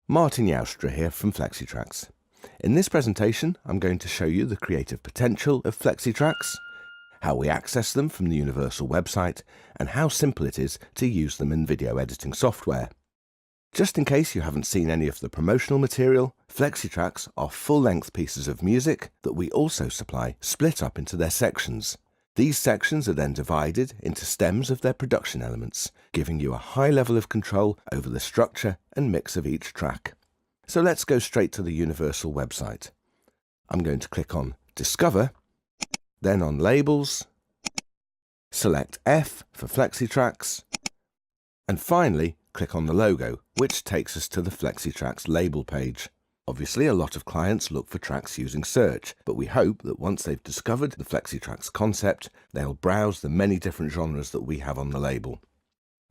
Marten Joustra here from FLEXiTRACKS. In this presentation, I'm going to show you the creative potential of FLEXiTRACKS, how we access them from the Universal website, and how simple it is to use them in video editing software. Just in case you haven't seen any of the promotional material, FLEXiTRACKS are full-length pieces of music that we also supply split up into their sections. These sections are then divided into stems of their production elements, giving you a high level of control over the structure and mix of each track. So let's go straight to the Universal website. I'm going to click on Discover, then on Labels, select F for FLEXiTRACKS, and finally click on the logo, which takes us to the FLEXiTRACKS label page. Obviously, a lot of clients look for tracks using search, but we hope that once they've discovered the FLEXiTRACKS concept, they'll browse the many different genres that we have on the label.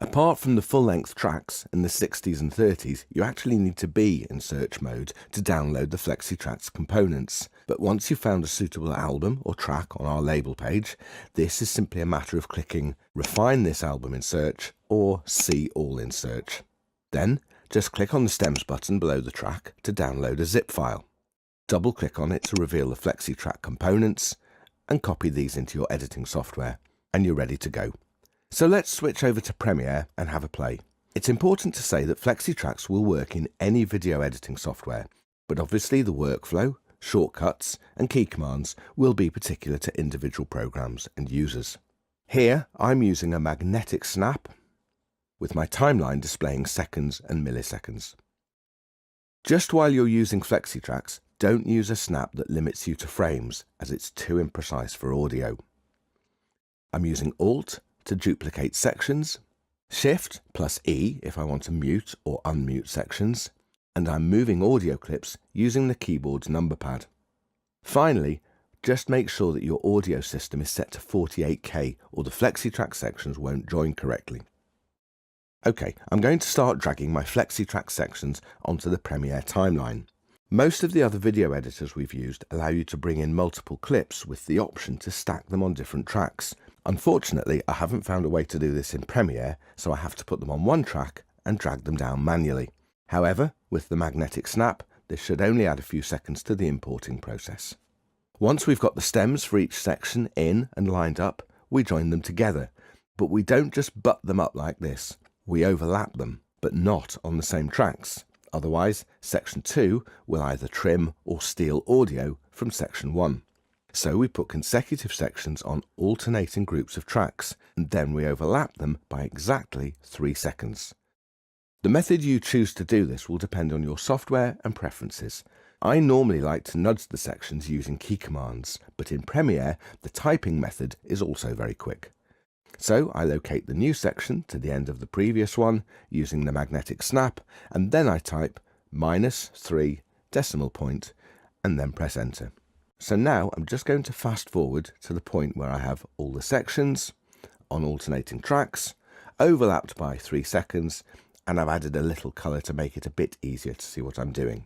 Apart from the full-length tracks in the 60s and 30s, you actually need to be in search mode to download the FLEXiTRACKS components. But once you've found a suitable album or track on our label page, this is simply a matter of clicking Refine this album in search or See all in search. Then, just click on the stems button below the track to download a zip file. Double click on it to reveal the FLEXiTRACK components and copy these into your editing software, and you're ready to go. So let's switch over to Premiere and have a play. It's important to say that FLEXiTRACKS will work in any video editing software, but obviously the workflow, shortcuts and key commands will be particular to individual programs and users. Here I'm using a magnetic snap, with my timeline displaying seconds and milliseconds. Just while you're using FLEXiTRACKS, don't use a snap that limits you to frames, as it's too imprecise for audio. I'm using Alt to duplicate sections, Shift plus E if I want to mute or unmute sections, and I'm moving audio clips using the keyboard's number pad. Finally, just make sure that your audio system is set to 48K or the FLEXiTRACKS sections won't join correctly. Okay, I'm going to start dragging my FLEXiTRACKS sections onto the Premiere timeline. Most of the other video editors we've used allow you to bring in multiple clips with the option to stack them on different tracks. Unfortunately, I haven't found a way to do this in Premiere, so I have to put them on one track and drag them down manually. However, with the magnetic snap, this should only add a few seconds to the importing process. Once we've got the stems for each section in and lined up, we join them together. But we don't just butt them up like this. We overlap them, but not on the same tracks. Otherwise, section 2 will either trim or steal audio from section 1. So we put consecutive sections on alternating groups of tracks, and then we overlap them by exactly 3 seconds. The method you choose to do this will depend on your software and preferences. I normally like to nudge the sections using key commands, but in Premiere, the typing method is also very quick. So I locate the new section to the end of the previous one using the magnetic snap, and then I type -3 decimal point and then press enter. So now I'm just going to fast forward to the point where I have all the sections on alternating tracks, overlapped by 3 seconds, and I've added a little colour to make it a bit easier to see what I'm doing.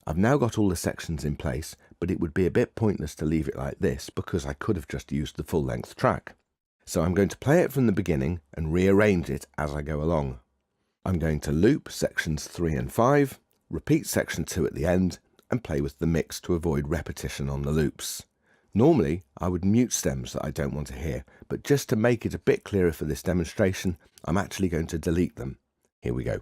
I've now got all the sections in place, but it would be a bit pointless to leave it like this because I could have just used the full-length track. So I'm going to play it from the beginning and rearrange it as I go along. I'm going to loop sections 3 and 5, repeat section 2 at the end, and play with the mix to avoid repetition on the loops. Normally, I would mute stems that I don't want to hear, but just to make it a bit clearer for this demonstration, I'm actually going to delete them. Here we go.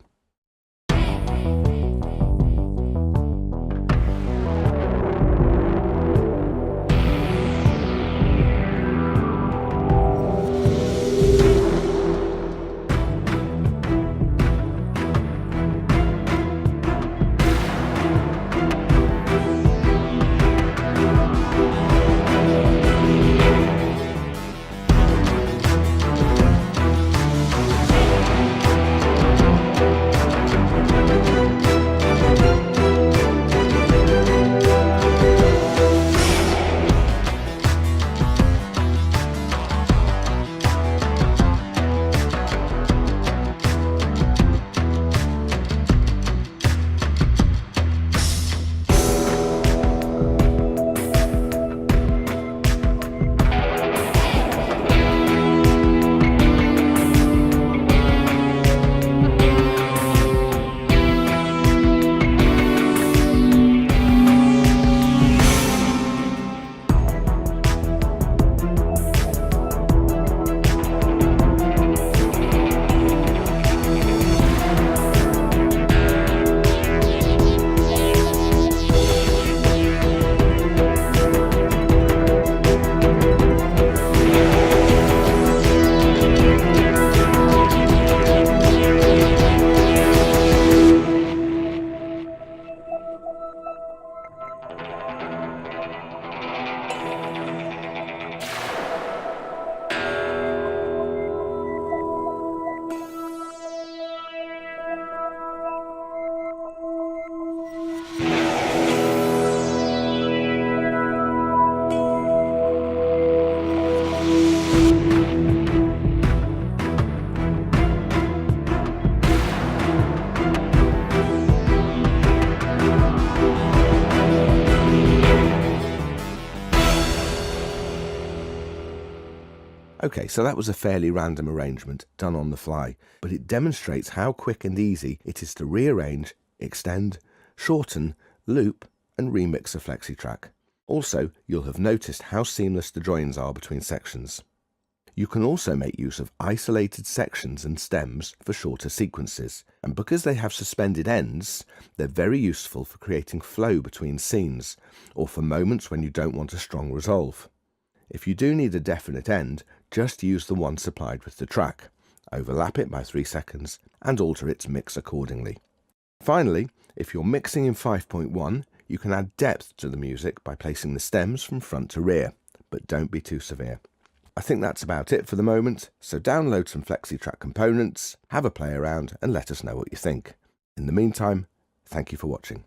Okay, so that was a fairly random arrangement done on the fly, but it demonstrates how quick and easy it is to rearrange, extend, shorten, loop and remix a flexi track. Also, you'll have noticed how seamless the joins are between sections. You can also make use of isolated sections and stems for shorter sequences, and because they have suspended ends, they're very useful for creating flow between scenes, or for moments when you don't want a strong resolve. If you do need a definite end, just use the one supplied with the track, overlap it by 3 seconds, and alter its mix accordingly. Finally, if you're mixing in 5.1, you can add depth to the music by placing the stems from front to rear, but don't be too severe. I think that's about it for the moment, so download some FLEXiTRACK components, have a play around and let us know what you think. In the meantime, thank you for watching.